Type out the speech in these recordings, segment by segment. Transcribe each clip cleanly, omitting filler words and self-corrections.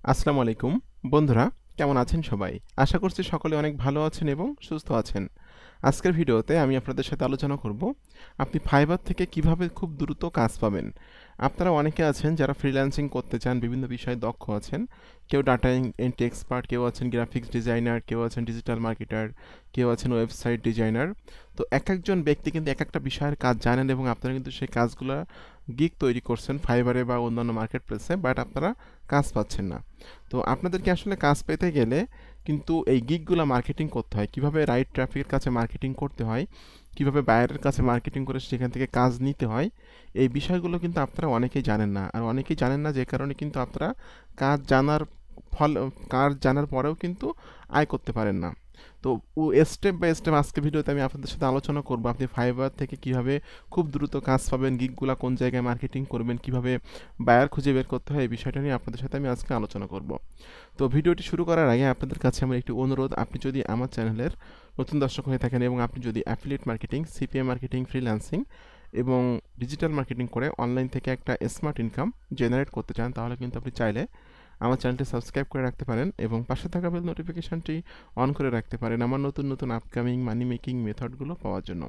আসসালামু আলাইকুম বন্ধুরা, কেমন আছেন সবাই? আশা করছি সকলে অনেক ভালো আছেন এবং সুস্থ আছেন। আজকের ভিডিওতে আমি আপনাদের সাথে আলোচনা করব আপনি ফাইবার থেকে কিভাবে খুব দ্রুত কাজ পাবেন। আপনারা অনেকে আছেন যারা ফ্রিল্যান্সিং করতে চান, বিভিন্ন বিষয়ে দক্ষ আছেন। কেউ ডাটা এন্ট্রি এক্সপার্ট, কেউ আছেন গ্রাফিক্স ডিজাইনার, কেউ আছেন ডিজিটাল মার্কেটার, কেউ আছেন ওয়েবসাইট ডিজাইনার। তো এক একজন ব্যক্তি কিন্তু এক একটা বিষয়ের কাজ জানেন এবং আপনারা কিন্তু সেই কাজগুলো গিগ তৈরি করছেন ফাইবারে বা অন্যান্য মার্কেট প্লেসে, বাট আপনারা কাজ পাচ্ছেন না। তো আপনাদেরকে আসলে কাজ পেতে গেলে কিন্তু এই গিগগুলো মার্কেটিং করতে হয়, কিভাবে রাইট ট্রাফিকের কাছে মার্কেটিং করতে হয়, কিভাবে বায়ারের কাছে মার্কেটিং করে সেখান থেকে কাজ নিতে হয়। এই বিষয়গুলো কিন্তু আপনারা অনেকেই জানেন না, আর অনেকেই জানেন না যে কারণে কিন্তু আপনারা কাজ জানার ফল কাজ জানার পরেও কিন্তু আয় করতে পারেন না। তো স্টেপ বাই স্টেপ আজকে ভিডিওতে আমি আপনাদের সাথে আলোচনা করব আপনি ফাইবার থেকে কিভাবে খুব দ্রুত কাজ পাবেন, গিগগুলা কোন জায়গায় মার্কেটিং করবেন, কিভাবে বায়ার খুঁজে বের করতে হয়, এই বিষয়টা নিয়ে আপনাদের সাথে আমি আজকে আলোচনা করব। তো ভিডিওটি শুরু করার আগে আপনাদের কাছে আমার একটি অনুরোধ, আপনি যদি আমার চ্যানেলের নতুন দর্শক হয়ে থাকেন এবং আপনি যদি affiliate marketing, CPM marketing, freelancing এবং ডিজিটাল মার্কেটিং করে অনলাইন থেকে একটা স্মার্ট ইনকাম জেনারেট করতে চান, তাহলে কিন্তু আপনি চাইলে আমার চ্যানেলটি সাবস্ক্রাইব করে রাখতে পারেন এবং পাশে থাকা বেল নোটিফিকেশনটি অন করে রাখতে পারেন আমার নতুন নতুন আপকামিং মানি মেকিং মেথডগুলো পাওয়ার জন্য।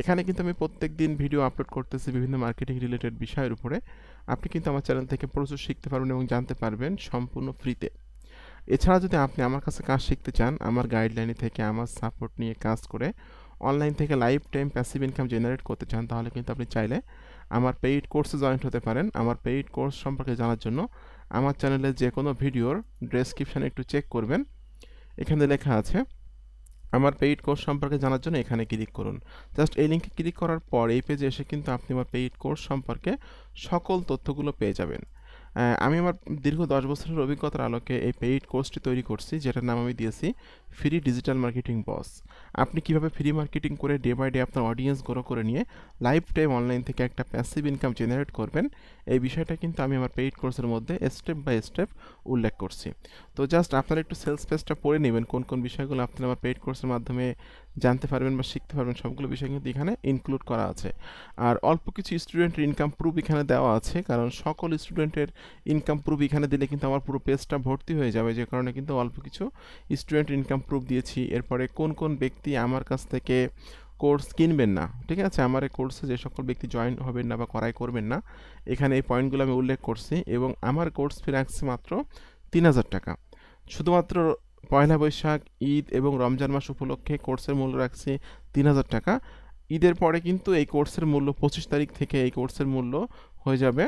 এখানে কিন্তু আমি প্রত্যেক দিন ভিডিও আপলোড করতেছি বিভিন্ন মার্কেটিং রিলেটেড বিষয়ের উপরে। আপনি কিন্তু আমার চ্যানেল থেকে প্রচুর শিখতে পারবেন এবং জানতে পারবেন সম্পূর্ণ ফ্রিতে। এছাড়া যদি আপনি আমার কাছে কাজ শিখতে চান, আমার গাইডলাইনে থেকে আমার সাপোর্ট নিয়ে কাজ করে অনলাইন থেকে life time passive income generate করতে চান, তাহলে কিন্তু আপনি চাইলে আমার পেইড কোর্সে জয়েন্ট হতে পারেন। আমার পেইড কোর্স সম্পর্কে জানার জন্য আমার চ্যানেলের যে কোনো ভিডিওর ডেসক্রিপশানে একটু চেক করবেন, এখানে লেখা আছে আমার পেইড কোর্স সম্পর্কে জানার জন্য এখানে ক্লিক করুন। জাস্ট এই লিঙ্কে ক্লিক করার পর এই পেজে এসে কিন্তু আপনি আমার পেইড কোর্স সম্পর্কে সকল তথ্যগুলো পেয়ে যাবেন। আমি আমার দীর্ঘ 10 বছরের অভিজ্ঞতার আলোকে এই পেইড কোর্সটি তৈরি করছি, যেটার নাম আমি দিয়েছি ফ্রি ডিজিটাল মার্কেটিং বস। আপনি কিভাবে ফ্রি মার্কেটিং করে ডে বাই ডে আপনার অডিয়েন্স গ্রো করে নিয়ে লাইফ টাইম অনলাইন থেকে একটা প্যাসিভ ইনকাম জেনারেট করবেন, এই বিষয়টা কিন্তু আমি আমার পেইড কোর্সের মধ্যে স্টেপ বাই স্টেপ উল্লেখ করছি। তো জাস্ট আপনারা একটু সেলস পেজটা পড়ে নেবেন, কোন কোন বিষয়গুলো আপনারা আমার পেইড কোর্সের মাধ্যমে জানতে পারবেন বা শিখতে পারবেন, সবগুলো বিষয় কিন্তু এখানে ইনক্লুড করা আছে। আর অল্প কিছু স্টুডেন্টের ইনকাম প্রুফ এখানে দেওয়া আছে, কারণ সকল স্টুডেন্টের ইনকাম প্রুফ এখানে দিলে কিন্তু আমার পুরো পেজটা ভর্তি হয়ে যাবে, যে কারণে কিন্তু অল্প কিছু স্টুডেন্ট ইনকাম প্রুফ দিয়েছি। এরপরে কোন কোন ব্যক্তি আমার কাছ থেকে কোর্স কিনবেন না, ঠিক আছে, আমার এই কোর্সে যে সকল ব্যক্তি জয়েন হবেন না বা করাই করবেন না, এখানে এই পয়েন্টগুলো আমি উল্লেখ করছি। এবং আমার কোর্স ফি রাখছি মাত্র 3000 টাকা। শুধুমাত্র পয়লা বৈশাখ, ঈদ এবং রমজান মাস উপলক্ষে কোর্সের মূল্য রাখছি 3000 টাকা। ঈদের পরে কিন্তু এই কোর্সের মূল্য 25 তারিখ থেকে এই কোর্সের মূল্য হয়ে যাবে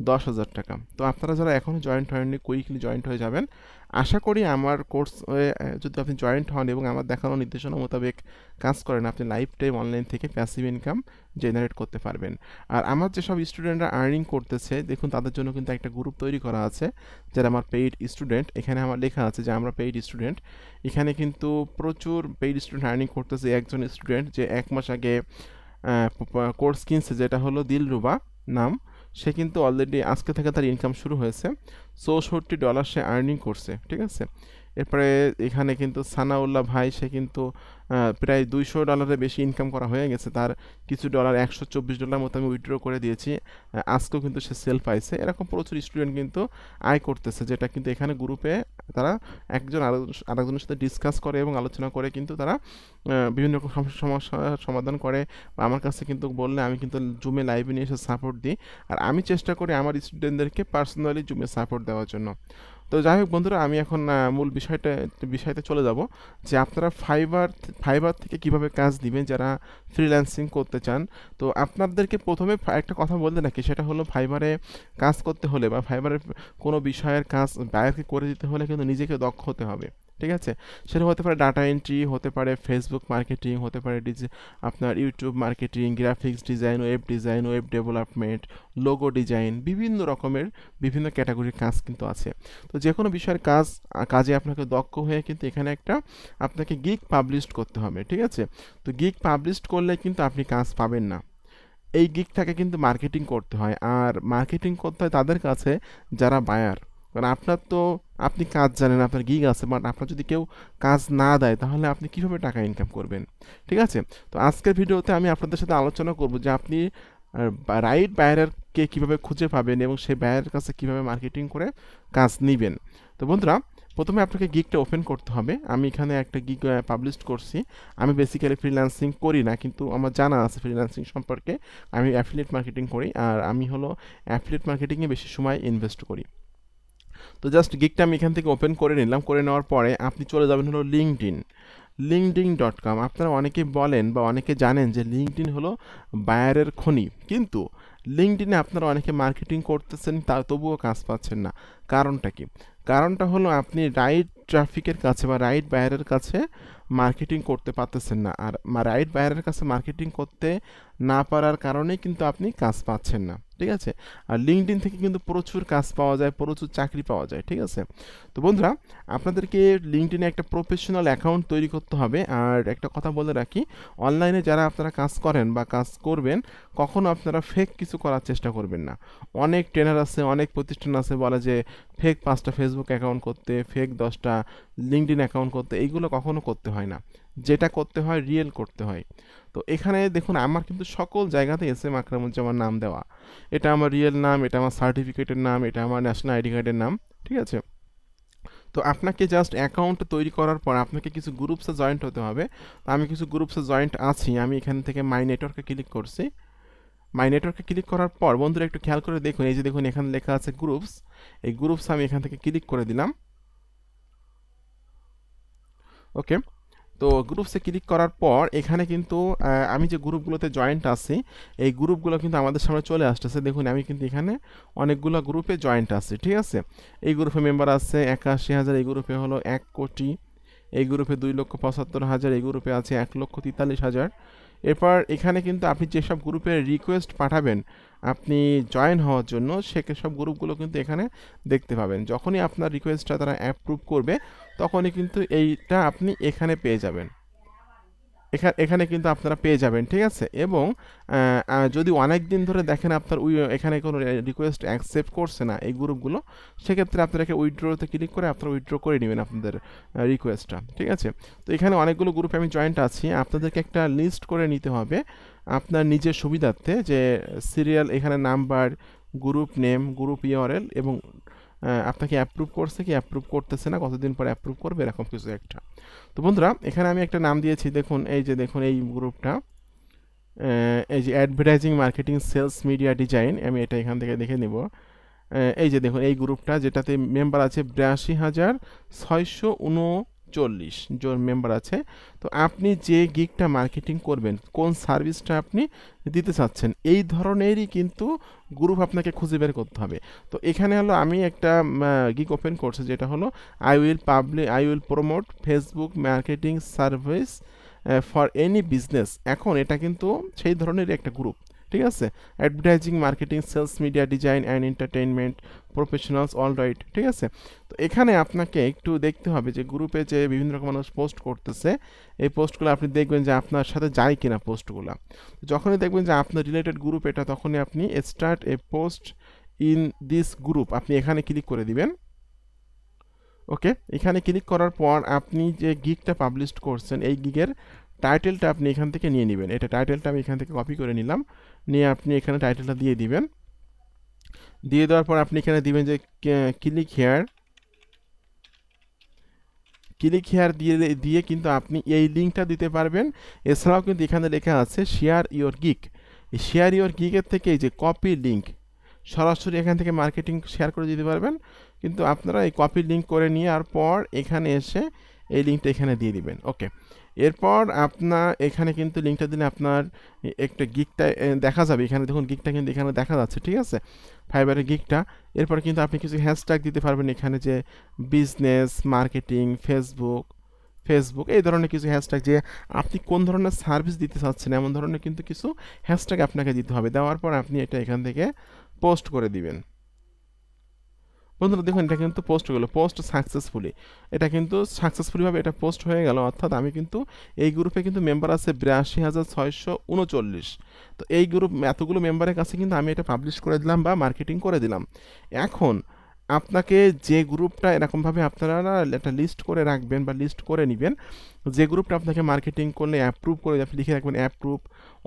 10,000 টাকা। তো আপনারা যারা এখনও জয়েন্ট হয়নি, কুইকলি জয়েন্ট হয়ে যাবেন। আশা করি আমার কোর্স যদি আপনি জয়েন্ট হন এবং আমার দেখানো নির্দেশনা মোতাবেক কাজ করেন, আপনি লাইফ টাইম অনলাইন থেকে প্যাসিভ ইনকাম জেনারেট করতে পারবেন। আর আমার যেসব স্টুডেন্টরা আর্নিং করতেছে, দেখুন তাদের জন্য কিন্তু একটা গ্রুপ তৈরি করা আছে, যারা আমার পেইড স্টুডেন্ট। এখানে আমার লেখা আছে যে আমরা পেইড স্টুডেন্ট। এখানে কিন্তু প্রচুর পেইড স্টুডেন্ট আর্নিং করতেছে। একজন স্টুডেন্ট যে 1 মাস আগে কোর্স কিনছে, যেটা হলো দিলরুবা নাম, সে কিন্তু অলরেডি আজকে থেকে তার ইনকাম শুরু হয়েছে। $64 সে আর্নিং করছে, ঠিক আছে। এরপরে এখানে কিন্তু সানাউল্লাহ ভাই, সে কিন্তু প্রায় $200 বেশি ইনকাম করা হয়ে গেছে। তার কিছু ডলার, $124 মতো আমি উইথড্র করে দিয়েছি। আজকেও কিন্তু সে সেল পাইছে। এরকম প্রচুর স্টুডেন্ট কিন্তু আয় করতেছে, যেটা কিন্তু এখানে গ্রুপে তারা একজন আরেকজনের সাথে ডিসকাস করে এবং আলোচনা করে কিন্তু তারা বিভিন্ন রকম সমস্যার সমাধান করে। বা আমার কাছে কিন্তু বললে আমি কিন্তু জুমে লাইভে নিয়ে এসে সাপোর্ট দিই। আর আমি চেষ্টা করি আমার স্টুডেন্টদেরকে পার্সোনালি জুমে সাপোর্ট দেওয়ার জন্য। তো যাই হোক বন্ধুরা, আমি এখন মূল বিষয়তে চলে যাব, যে আপনারা ফাইবার থেকে কিভাবে কাজ দিবেন যারা ফ্রিল্যান্সিং করতে চান। তো আপনাদেরকে প্রথমে একটা কথা বলতে নাকি, সেটা হলো ফাইবারে কাজ করতে হলে বা ফাইবারের কোনো বিষয়ের কাজ বায়ারকে করে দিতে হলে কিন্তু নিজেকে দক্ষ হতে হবে, ঠিক আছে। সেটা হতে পারে ডাটা এন্ট্রি, হতে পারে ফেসবুক মার্কেটিং, হতে পারে আপনার YouTube marketing, graphics design, web development, logo design, বিভিন্ন রকমের বিভিন্ন ক্যাটাগরির কাজ কিন্তু আছে। তো যে কোনো বিষয়ের কাজে আপনাকে দক্ষ হয়ে কিন্তু এখানে একটা আপনাকে গিগ পাবলিশ করতে হবে, ঠিক আছে। তো গিগ পাবলিশ করলে কিন্তু আপনি কাজ পাবেন না। এই গিগটাকে কিন্তু মার্কেটিং করতে হয়, আর মার্কেটিং করতে হয় তাদের কাছে যারা বায়ার। কারণ আপনি কাজ জানেন, আপনার গিগ আছে, বাট আপনার যদি কেউ কাজ না দেয়, তাহলে আপনি কীভাবে টাকা ইনকাম করবেন, ঠিক আছে। তো আজকের ভিডিওতে আমি আপনাদের সাথে আলোচনা করব যে আপনি রাইট বায়ারকে কীভাবে খুঁজে পাবেন এবং সেই বায়ারের কাছে কীভাবে মার্কেটিং করে কাজ নেবেন। তো বন্ধুরা, প্রথমে আপনাকে গিগটা ওপেন করতে হবে। আমি এখানে একটা গিগ পাবলিশ করছি। আমি বেসিক্যালি ফ্রিল্যান্সিং করি না, কিন্তু আমার জানা আছে ফ্রিল্যান্সিং সম্পর্কে। আমি অ্যাফিলিয়েট মার্কেটিং করি, আর আমি হলো অ্যাফিলিয়েট মার্কেটিংয়ে বেশি সময় ইনভেস্ট করি। তো জাস্ট গিগটা আমি এখান থেকে ওপেন করে নিলাম। করে নেওয়ার পরে আপনি চলে যাবেন হলো লিঙ্কডইন.com। আপনারা অনেকে বলেন বা অনেকে জানেন যে লিঙ্কডইন হলো বায়ারের খনি, কিন্তু লিঙ্কডইনে আপনারা অনেকে মার্কেটিং করতেছেন, তা তবুও কাজ পাচ্ছেন না। কারণটা কি? কারণটা হলো আপনি রাইট ট্রাফিকের কাছে বা রাইট বায়ারের কাছে মার্কেটিং করতে পারতেছেন না। আর রাইট বায়ারের কাছে মার্কেটিং করতে না পারার কারণেই কিন্তু আপনি কাজ পাচ্ছেন না, ঠিক আছে? আর লিঙ্কডইন থেকে কিন্তু প্রচুর কাজ পাওয়া যায়, প্রচুর চাকরি পাওয়া যায়, ঠিক আছে? তো বন্ধুরা, আপনাদেরকে লিঙ্কডইনে একটা প্রফেশনাল অ্যাকাউন্ট তৈরি করতে হবে। আর একটা কথা বলে রাখি, অনলাইনে যারা আপনারা কাজ করেন বা কাজ করবেন, কখনো আপনারা ফেক কিছু করার চেষ্টা করবেন না। অনেক ট্রেনার আছে, অনেক প্রতিষ্ঠান আছে বলে যে ফেক 5টা ফেসবুক অ্যাকাউন্ট করতে, ফেক 10টা লিঙ্কডইন অ্যাকাউন্ট করতে। এইগুলো কখনো করতে হয় না। যেটা করতে হয় রিয়েল করতে হয়। তো এখানে দেখুন, আমার কিন্তু সকল জায়গাতে SM আকরামুজ্জামান নাম দেওয়া। এটা আমার রিয়েল নাম, এটা আমার সার্টিফিকেটের নাম, এটা আমার ন্যাশনাল আইডি কার্ডের নাম, ঠিক আছে? তো আপনাকে জাস্ট অ্যাকাউন্ট তৈরি করার পর আপনাকে কিছু গ্রুপসে জয়েন্ট হতে হবে। তো আমি কিছু গ্রুপসে জয়েন্ট আছি। আমি এখান থেকে মাই নেটওয়ার্কে ক্লিক করছি। মাই নেটওয়ার্কে ক্লিক করার পর বন্ধুরা একটু খেয়াল করে দেখুন, এই যে দেখুন এখানে লেখা আছে গ্রুপস। এই গ্রুপস আমি এখান থেকে ক্লিক করে দিলাম। ওকে, তো গ্রুপসে ক্লিক করার পর এখানে কিন্তু আমি যে গ্রুপগুলোতে জয়েন্ট আছি, এই গ্রুপগুলো কিন্তু আমাদের সামনে চলে আসতেছে। দেখুন আমি কিন্তু এখানে অনেকগুলো গ্রুপে জয়েন্ট আছি, ঠিক আছে? এই গ্রুপে মেম্বার আছে 81,000, এই গ্রুপে হলো 1 কোটি, এই গ্রুপে 2,75,000, এই গ্রুপে আছে 1,43,000। এরপর এখানে কিন্তু আপনি যেসব গ্রুপে রিকোয়েস্ট পাঠাবেন আপনি জয়েন হওয়ার জন্য, সব গ্রুপগুলো কিন্তু এখানে দেখতে পাবেন। যখনই আপনার রিকোয়েস্টটা তারা অ্যাপ্রুভ করবে, তখনই কিন্তু এইটা আপনি এখানে পেয়ে যাবেন। এখানে কিন্তু আপনারা পেয়ে যাবেন, ঠিক আছে? এবং যদি অনেক দিন ধরে দেখেন আপনার এখানে কোনো রিকোয়েস্ট অ্যাকসেপ্ট করছে না এই গ্রুপগুলো, সেক্ষেত্রে আপনারা উইথড্রতে ক্লিক করে আপনারা উইথড্র করে নেবেন আপনাদের রিকোয়েস্টটা, ঠিক আছে? তো এখানে অনেকগুলো গ্রুপে আমি জয়েন্ট আছি। আপনাদেরকে একটা লিস্ট করে নিতে হবে আপনার নিজের সুবিধার্থে, যে সিরিয়াল, এখানে number, group name, group URL এবং আপনাকে অ্যাপ্রুভ করছে কি অ্যাপ্রুভ করতেছে না, কতদিন পরে অ্যাপ্রুভ করবে, এরকম কিছু একটা। তো বন্ধুরা, এখানে আমি একটা নাম দিয়েছি। দেখুন এই যে দেখুন এই গ্রুপটা, এই যে advertising marketing sales media design, আমি এটা এখান থেকে দেখে নিব। এই যে দেখুন এই গ্রুপটা, যেটাতে মেম্বার আছে 82,639 জন মেম্বার আছে। তো আপনি যে গিগটা মার্কেটিং করবেন, কোন সার্ভিসটা আপনি দিতে চাচ্ছেন, এই ধরনেরই কিন্তু গ্রুপ আপনাকে খুঁজে বের করতে হবে। তো এখানে হলো আমি একটা গিগ ওপেন করছি, যেটা হলো I will promote Facebook marketing service for any business. এখন এটা কিন্তু সেই ধরনের একটা গ্রুপ, ঠিক আছে? Advertising marketing sales media design and entertainment professionals all right, ঠিক আছে? তো এখানে আপনাকে একটু দেখতে হবে যে গ্রুপে যে বিভিন্ন রকম মানুষ পোস্ট করতেছে, এই পোস্টগুলো আপনি দেখবেন যে আপনার সাথে যায় কিনা পোস্টগুলো। যখনই দেখবেন যে আপনার রিলেটেড গ্রুপ এটা, তখনই আপনি start A post in this group, আপনি এখানে ক্লিক করে দিবেন। ওকে, এখানে ক্লিক করার পর আপনি যে গিগটা পাবলিশ করছেন, এই গিগের টাইটেলটা আপনি এখান থেকে নিয়ে নেবেন। এটা টাইটেলটা আমি এখান থেকে কপি করে নিলাম, নিয়ে আপনি এখানে টাইটেলটা দিয়ে দিবেন। দিয়ে দেওয়ার পর আপনি এখানে দিবেন যে ক্লিক হেয়ার দিয়ে কিন্তু আপনি এই লিঙ্কটা দিতে পারবেন। এছাড়াও কিন্তু এখানে লেখা আছে শেয়ার ইওর গিগ। এই শেয়ার ইওর গিগের থেকে এই যে কপি লিঙ্ক, সরাসরি এখান থেকে মার্কেটিং শেয়ার করে দিতে পারবেন। কিন্তু আপনারা এই কপি লিঙ্ক করে নেওয়ার পর এখানে এসে এই লিঙ্কটা এখানে দিয়ে দিবেন। ওকে, এরপর আপনার এখানে কিন্তু লিঙ্কটা দিলে আপনার একটা গিগটা দেখা যাবে। এখানে দেখুন গিগটা কিন্তু এখানে দেখা যাচ্ছে, ঠিক আছে? ফাইবারের গিগটা। এরপর কিন্তু আপনি কিছু হ্যাশট্যাগ দিতে পারবেন এখানে, যে বিজনেস মার্কেটিং ফেসবুক এই ধরনের কিছু হ্যাশট্যাগ, যে আপনি কোন ধরনের সার্ভিস দিতে চাচ্ছেন এমন ধরনের কিন্তু কিছু হ্যাশট্যাগ আপনাকে দিতে হবে। দেওয়ার পর আপনি এটা এখান থেকে পোস্ট করে দিবেন। বন্ধুরা দেখুন, এটা কিন্তু পোস্ট হয়ে গেল, পোস্ট সাকসেসফুলি। এটা কিন্তু সাকসেসফুলিভাবে এটা পোস্ট হয়ে গেল। অর্থাৎ আমি কিন্তু এই গ্রুপে কিন্তু মেম্বার আছে 82,639। তো এই গ্রুপ এতগুলো মেম্বারের কাছে কিন্তু আমি এটা পাবলিশ করে দিলাম বা মার্কেটিং করে দিলাম। এখন আপনাকে যে গ্রুপটা এরকমভাবে আপনারা না একটা লিস্ট করে রাখবেন বা লিস্ট করে নেবেন, যে গ্রুপটা আপনাকে মার্কেটিং করলে অ্যাপ্রুভ করে, আপনি লিখে রাখবেন অ্যাপ্রুভ।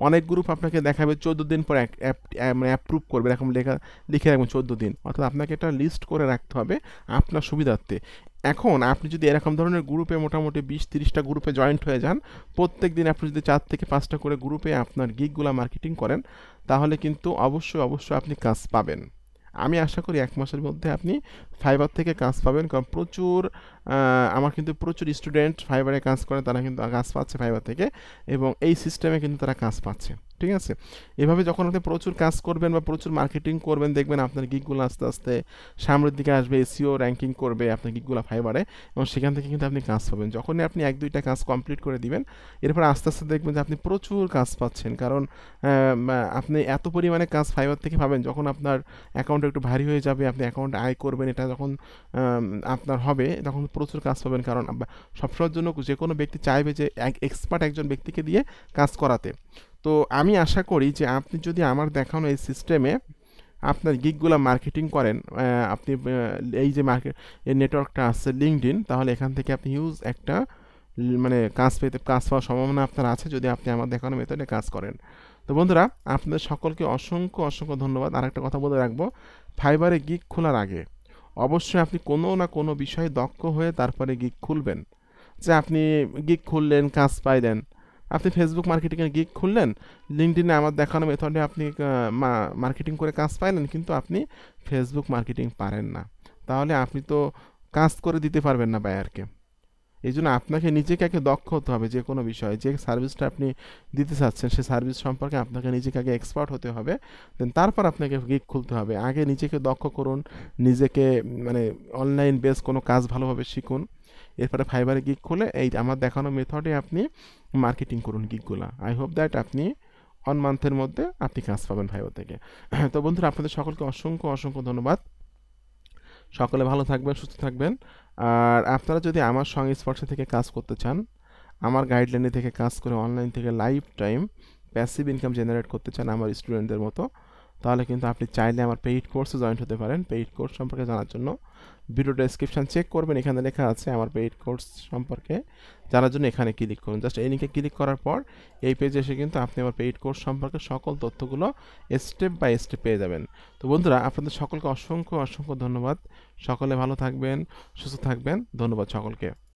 অনেক গ্রুপ আপনাকে দেখাবে 14 দিন পর মানে অ্যাপ্রুভ করবে, এরকম লিখে রাখবেন 14 দিন। অর্থাৎ আপনাকে একটা লিস্ট করে রাখতে হবে আপনার সুবিধার্থে। এখন আপনি যদি এরকম ধরনের গ্রুপে মোটামুটি 20-30টা গ্রুপে জয়েন্ট হয়ে যান, প্রত্যেক দিন আপনি যদি 4 থেকে 5টা করে গ্রুপে আপনার গিগগুলা মার্কেটিং করেন, তাহলে কিন্তু অবশ্যই অবশ্যই আপনি কাজ পাবেন। আমি আশা করি 1 মাসের মধ্যে আপনি ফাইবার থেকে কাজ পাবেন, কারণ প্রচুর আমার কিন্তু প্রচুর স্টুডেন্ট ফাইবারে কাজ করে, তারা কিন্তু কাজ পাচ্ছে ফাইবার থেকে, এবং এই সিস্টেমে কিন্তু তারা কাজ পাচ্ছে। ঠিক আছে, এভাবে যখন আপনি প্রচুর কাজ করবেন বা প্রচুর মার্কেটিং করবেন, দেখবেন আপনার গিগগুলো আস্তে আস্তে সামনের দিকে আসবে, এসিও র্যাঙ্কিং করবে আপনার গিগগুলো ফাইবারে, এবং সেখান থেকে কিন্তু আপনি কাজ পাবেন। যখনই আপনি 1-2টা কাজ কমপ্লিট করে দিবেন, এরপর আস্তে আস্তে দেখবেন যে আপনি প্রচুর কাজ পাচ্ছেন, কারণ আপনি এত পরিমাণে কাজ ফাইবার থেকে পাবেন, যখন আপনার অ্যাকাউন্ট একটু ভারী হয়ে যাবে, আপনি অ্যাকাউন্ট আয় করবেন, এটা যখন আপনার হবে, তখন প্রচুর কাজ পাবেন। কারণ সবসময়ের জন্য যে কোনো ব্যক্তি চাইবে যে এক্সপার্ট একজন ব্যক্তিকে দিয়ে কাজ করাতে। তো আমি আশা করি যে আপনি যদি আমার দেখানো এই সিস্টেমে আপনার গিগগুলো মার্কেটিং করেন, আপনি এই যে এই নেটওয়ার্কটা আছে লিঙ্কডইন, তাহলে এখান থেকে আপনি হিউজ একটা মানে কাজ পাওয়ার সম্ভাবনা আপনার আছে, যদি আপনি আমার দেখানো মেথডে কাজ করেন। তো বন্ধুরা, আপনাদের সকলকে অসংখ্য অসংখ্য ধন্যবাদ। আর একটা কথা বলে রাখবো, ফাইবারে গিগ খোলার আগে অবশ্যই আপনি কোনো না কোনো বিষয়ে দক্ষ হয়ে তারপরে গিগ খুলবেন। যে আপনি গিগ খুললেন, কাজ পাইলেন, আপনি ফেসবুক মার্কেটিংয়ের গিগ খুললেন, লিঙ্কডইনে আমার দেখানো মেথডে আপনি মার্কেটিং করে কাজ পাইলেন, কিন্তু আপনি ফেসবুক মার্কেটিং পারেন না, তাহলে আপনি তো কাজ করে দিতে পারবেন না বায়ারকে। এই জন্য আপনাকে নিজেকে আগে দক্ষ হতে হবে যে কোনো বিষয়ে, যে সার্ভিসটা আপনি দিতে চাচ্ছেন সেই সার্ভিস সম্পর্কে আপনাকে নিজেকে আগে এক্সপার্ট হতে হবে, দেন তারপর আপনাকে গিগ খুলতে হবে। আগে নিজেকে দক্ষ করুন, নিজেকে মানে অনলাইন বেস কোনো কাজ ভালোভাবে শিখুন, এরপরে ফাইবারে গিগ খুলে এই আমার দেখানো মেথডে আপনি মার্কেটিং করুন গিগগুলা। আই হোপ দ্যাট আপনি 1 মান্থের মধ্যে আপনি কাজ পাবেন ফাইবার থেকে। তো বন্ধুরা, আপনাদের সকলকে অসংখ্য অসংখ্য ধন্যবাদ। সকলে ভালো থাকবেন, সুস্থ থাকবেন। আর আপনারা যদি আমার সংস্পর্শে থেকে কাজ করতে চান, আমার গাইডলাইনে থেকে কাজ করে অনলাইন থেকে life time passive income generate করতে চান আমার স্টুডেন্টদের মতো, তাহলে কিন্তু আপনি চাইলে আমার পেইড কোর্সে জয়েন হতে পারেন। পেইড কোর্স সম্পর্কে জানার জন্য ভিডিও ডেসক্রিপশন চেক করবেন, এখানে লেখা আছে আমার পেইড কোর্স সম্পর্কে জানার জন্য এখানে ক্লিক করুন। জাস্ট এই লিঙ্কে ক্লিক করার পর এই পেজে এসে কিন্তু আপনি আমার পেইড কোর্স সম্পর্কে সকল তথ্যগুলো স্টেপ বাই স্টেপ পেয়ে যাবেন। তো বন্ধুরা, আপনাদের সকলকে অসংখ্য অসংখ্য ধন্যবাদ। সকলে ভালো থাকবেন, সুস্থ থাকবেন। ধন্যবাদ সকলকে।